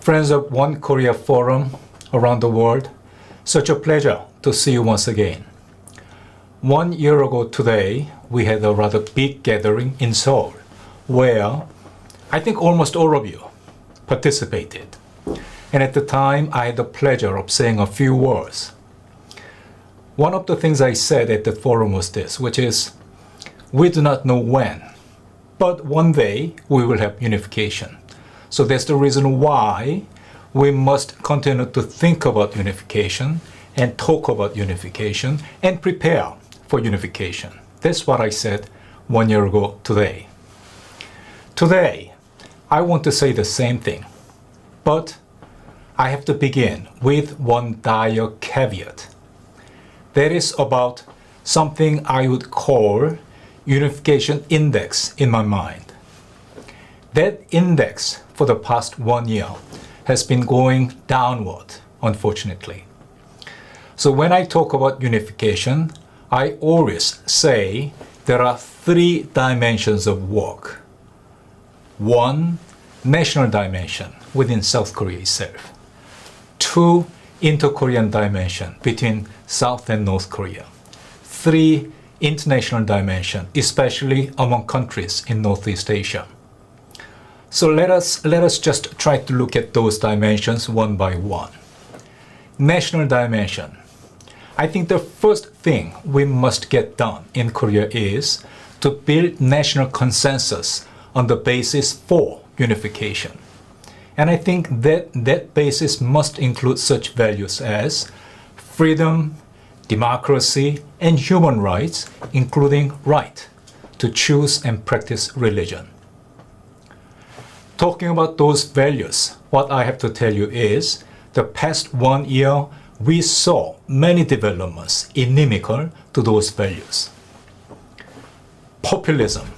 Friends of One Korea Forum around the world, such a pleasure to see you once again. 1 year ago today, we had a rather big gathering in Seoul, where I think almost all of you participated. And at the time, I had the pleasure of saying a few words. One of the things I said at the forum was this, which is, we do not know when, but one day we will have unification. So that's the reason why we must continue to think about unification and talk about unification and prepare for unification. That's what I said 1 year ago today. Today, I want to say the same thing, but I have to begin with one dire caveat. That is about something I would call unification index in my mind. That index for the past 1 year has been going downward, unfortunately. So when I talk about unification, I always say there are 3 dimensions of work. 1, national dimension within South Korea itself. 2, inter-Korean dimension between South and North Korea. 3, international dimension, especially among countries in Northeast Asia. So let us just try to look at those dimensions one by one. National dimension. I think the first thing we must get done in Korea is to build national consensus on the basis for unification. And I think that basis must include such values as freedom, democracy, and human rights, including right to choose and practice religion. Talking about those values, what I have to tell you is, the past 1 year, we saw many developments inimical to those values. Populism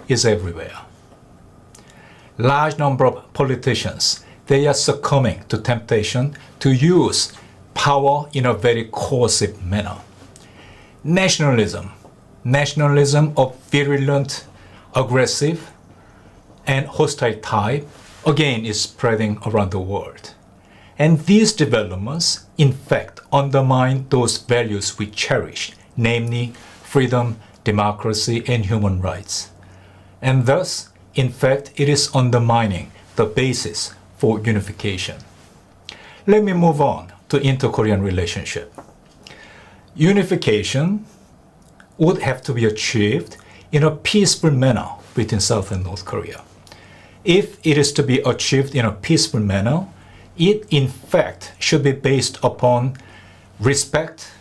is everywhere. Large number of politicians, they are succumbing to temptation to use power in a very coercive manner. Nationalism of virulent, aggressive, and hostile type, again, is spreading around the world. And these developments, in fact, undermine those values we cherish, namely freedom, democracy, and human rights. And thus, in fact, it is undermining the basis for unification. Let me move on to inter-Korean relationship. Unification would have to be achieved in a peaceful manner between South and North Korea. If it is to be achieved in a peaceful manner, it in fact should be based upon respect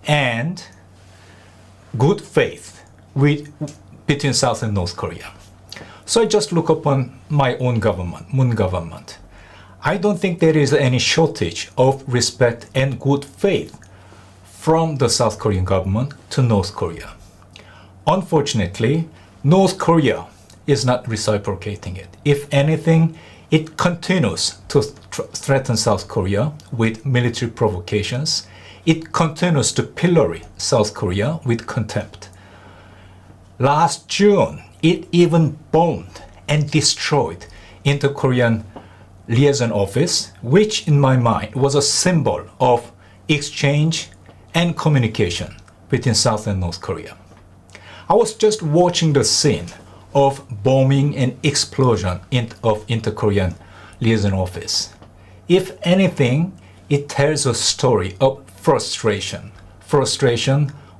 and good faith between South and North Korea. So I just look upon my own government, Moon government. I don't think there is any shortage of respect and good faith from the South Korean government to North Korea. Unfortunately, North Korea is not reciprocating it. If anything, it continues to threaten South Korea with military provocations. It continues to pillory South Korea with contempt. Last June, it even bombed and destroyed Inter-Korean Liaison Office, which in my mind was a symbol of exchange and communication between South and North Korea. I was just watching the scene of bombing and explosion of Inter-Korean Liaison Office. If anything, it tells a story of frustration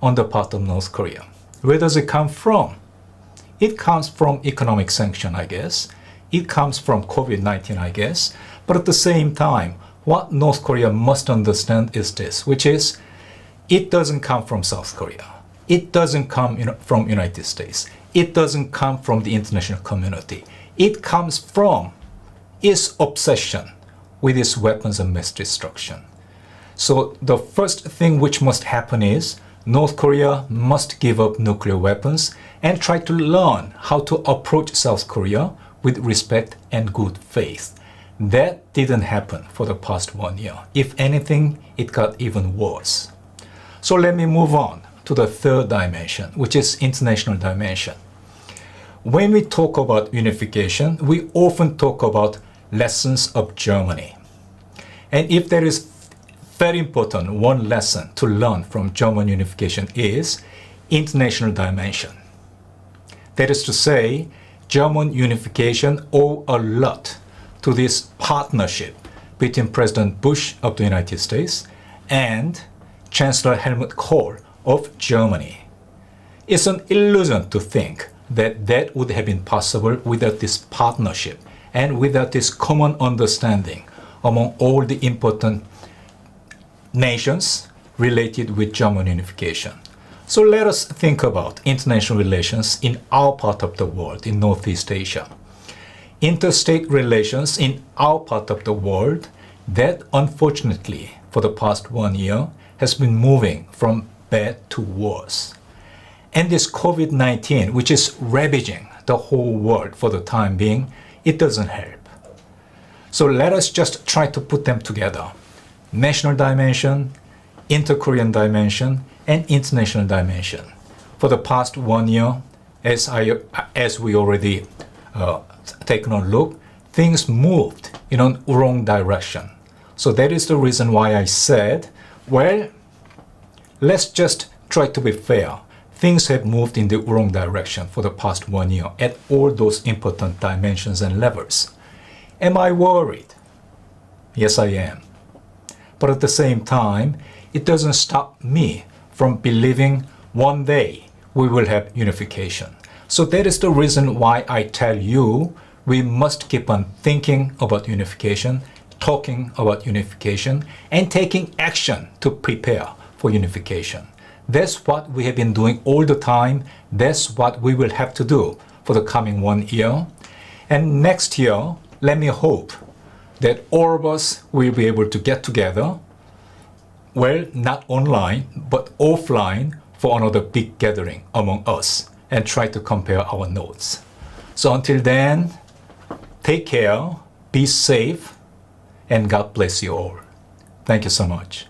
on the part of North Korea. Where does it come from? It comes from economic sanction, I guess. It comes from COVID-19, I guess. But at the same time, what North Korea must understand is this, which is, it doesn't come from South Korea. It doesn't come from United States. It doesn't come from the international community. It comes from its obsession with its weapons of mass destruction. So the first thing which must happen is North Korea must give up nuclear weapons and try to learn how to approach South Korea with respect and good faith. That didn't happen for the past 1 year. If anything, it got even worse. So let me move on to the third dimension, which is international dimension. When we talk about unification, we often talk about lessons of Germany. And if there is very important one lesson to learn from German unification is international dimension. That is to say, German unification owes a lot to this partnership between President Bush of the United States and Chancellor Helmut Kohl of Germany. It's an illusion to think that that would have been possible without this partnership and without this common understanding among all the important nations related with German unification. So let us think about international relations in our part of the world, in Northeast Asia. Interstate relations in our part of the world that unfortunately for the past 1 year has been moving from bad to worse. And this COVID-19, which is ravaging the whole world for the time being, it doesn't help. So let us just try to put them together. National dimension, inter-Korean dimension, and international dimension. For the past 1 year, as we already taken a look, things moved in an wrong direction. So that is the reason why I said, well, let's just try to be fair. Things have moved in the wrong direction for the past 1 year at all those important dimensions and levels. Am I worried? Yes, I am. But at the same time, it doesn't stop me from believing one day we will have unification. So that is the reason why I tell you we must keep on thinking about unification, talking about unification, and taking action to prepare for unification. That's what we have been doing all the time. That's what we will have to do for the coming 1 year. And next year, let me hope that all of us will be able to get together, well, not online, but offline for another big gathering among us and try to compare our notes. So until then, take care, be safe, and God bless you all. Thank you so much.